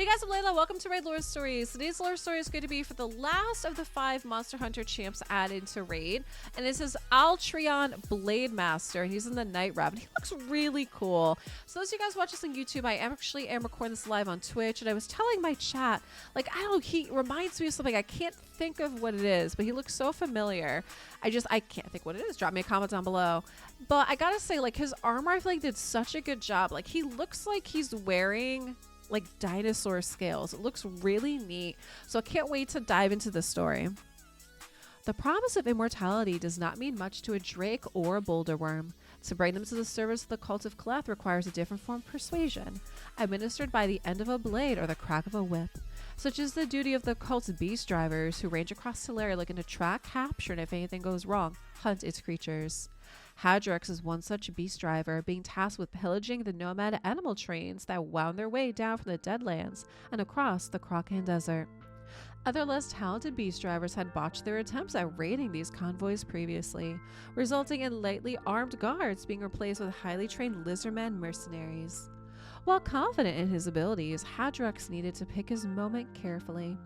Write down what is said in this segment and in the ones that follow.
Hey guys, I'm Leila. Welcome to Raid Lore Stories. Today's lore story is going to be for the last of the 5 Monster Hunter champs added to Raid. And this is Alatreon Blademaster, and he's in the Night Rev. And he looks really cool. So those of you guys watch this on YouTube, I am recording this live on Twitch. And I was telling my chat, like, I don't know, he reminds me of something. I can't think of what it is, but he looks so familiar. I can't think what it is. Drop me a comment down below. But I gotta say, like, his armor, I feel like did such a good job. Like, he looks like he's wearing like dinosaur scales. It looks really neat. So I can't wait to dive into this story. The promise of immortality does not mean much to a drake or a boulder worm. To bring them to the service of the cult of Cleth requires a different form of persuasion, administered by the end of a blade or the crack of a whip. Such is the duty of the cult's beast drivers who range across Teleria looking to track, capture, and if anything goes wrong, hunt its creatures. Hadrox is one such beast driver, being tasked with pillaging the nomad animal trains that wound their way down from the Deadlands and across the Krokan Desert. Other less talented beast drivers had botched their attempts at raiding these convoys previously, resulting in lightly armed guards being replaced with highly trained lizardman mercenaries. While confident in his abilities, Hadrox needed to pick his moment carefully.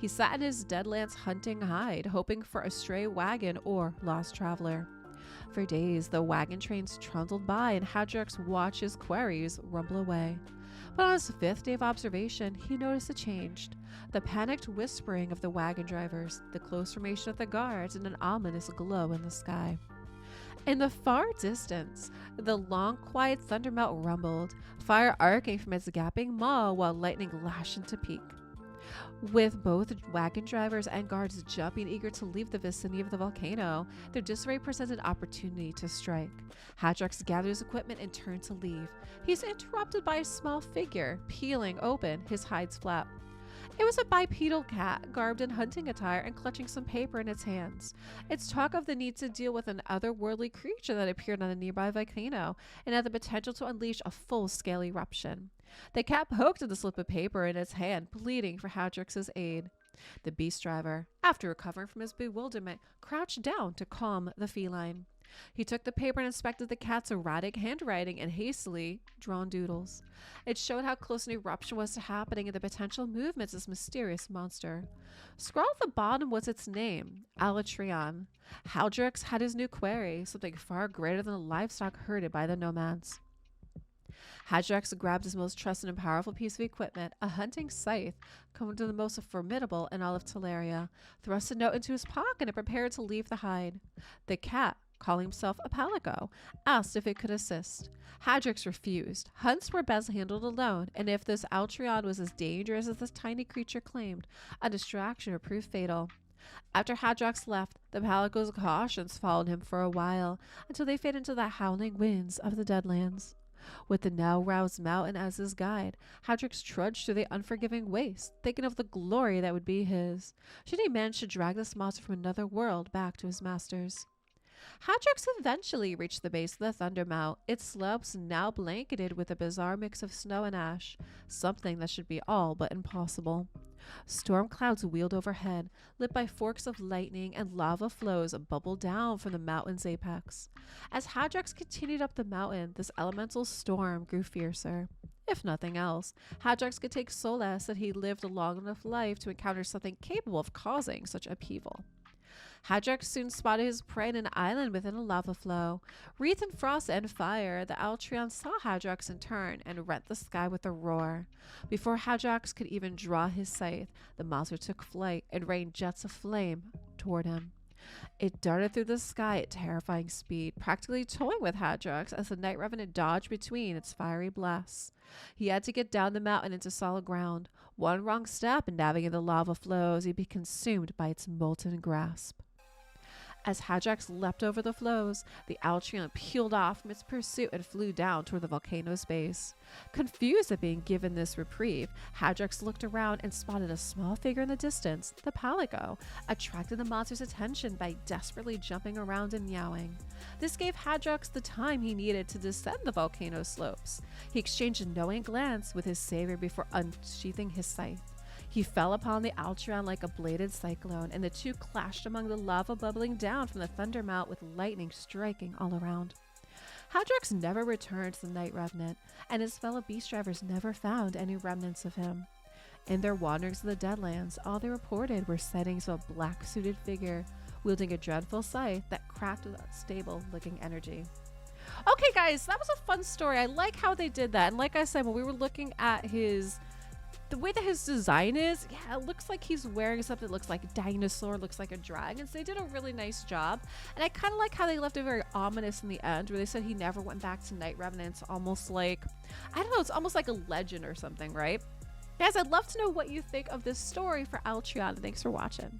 He sat in his Deadlands hunting hide, hoping for a stray wagon or lost traveler. For days, the wagon trains trundled by and Hadrox watched his quarries rumble away. But on his 5th day of observation, he noticed a change. The panicked whispering of the wagon drivers, the close formation of the guards, and an ominous glow in the sky. In the far distance, the long, quiet thundermelt rumbled, fire arcing from its gaping maw while lightning lashed into peak. With both wagon drivers and guards jumping eager to leave the vicinity of the volcano, their disarray presented opportunity to strike. Hadrox gathered his equipment and turned to leave. He's interrupted by a small figure, peeling open, his hides flap. It was a bipedal cat, garbed in hunting attire and clutching some paper in its hands. Its talk of the need to deal with an otherworldly creature that appeared on a nearby volcano and had the potential to unleash a full-scale eruption. The cat poked at the slip of paper in its hand, pleading for Hadrox's aid. The beast driver, after recovering from his bewilderment, crouched down to calm the feline. He took the paper and inspected the cat's erratic handwriting and hastily drawn doodles. It showed how close an eruption was to happening and the potential movements of this mysterious monster. Scrawled at the bottom was its name, Alatreon. Hadrox had his new quarry, something far greater than the livestock herded by the nomads. Hadrox grabbed his most trusted and powerful piece of equipment, a hunting scythe, come to the most formidable in all of Teleria, thrust a note into his pocket and prepared to leave the hide. The cat, calling himself a palico, asked if it could assist. Hadrox refused. Hunts were best handled alone, and if this Alatreon was as dangerous as this tiny creature claimed, a distraction would prove fatal. After Hadrox left, the palico's cautions followed him for a while, until they faded into the howling winds of the Deadlands. With the now roused mountain as his guide, Hadrox trudged through the unforgiving waste, thinking of the glory that would be his, should he manage to drag this monster from another world back to his masters. Hadrox eventually reached the base of the Thundermount, its slopes now blanketed with a bizarre mix of snow and ash, something that should be all but impossible. Storm clouds wheeled overhead, lit by forks of lightning, and lava flows bubbled down from the mountain's apex. As Hadrox continued up the mountain, this elemental storm grew fiercer. If nothing else, Hadrox could take solace that he lived a long enough life to encounter something capable of causing such upheaval. Hadrox soon spotted his prey in an island within a lava flow. Wreathed in frost and fire, the Alatreon saw Hadrox in turn and rent the sky with a roar. Before Hadrox could even draw his scythe, the monster took flight and rained jets of flame toward him. It darted through the sky at terrifying speed, practically toying with Hadrox as the Night Revenant dodged between its fiery blasts. He had to get down the mountain into solid ground. One wrong step and navigating the lava flows, he'd be consumed by its molten grasp. As Hadrox leapt over the flows, the Alatreon peeled off from its pursuit and flew down toward the volcano's base. Confused at being given this reprieve, Hadrox looked around and spotted a small figure in the distance, the palico, attracting the monster's attention by desperately jumping around and meowing. This gave Hadrox the time he needed to descend the volcano slopes. He exchanged a knowing glance with his savior before unsheathing his scythe. He fell upon the Alatreon like a bladed cyclone, and the two clashed among the lava bubbling down from the Thundermount with lightning striking all around. Hadrox never returned to the Night Revenant, and his fellow beast drivers never found any remnants of him. In their wanderings in the Deadlands, all they reported were sightings of a black-suited figure wielding a dreadful scythe that cracked with unstable-looking energy. Okay, guys, that was a fun story. I like how they did that. And like I said, when we were looking at the way that his design is, yeah, it looks like he's wearing something that looks like a dinosaur, looks like a dragon. So they did a really nice job. And I kind of like how they left it very ominous in the end, where they said he never went back to Night Revenant. It's almost like, I don't know, it's almost like a legend or something, right? Guys, I'd love to know what you think of this story for Alatreon. Thanks for watching.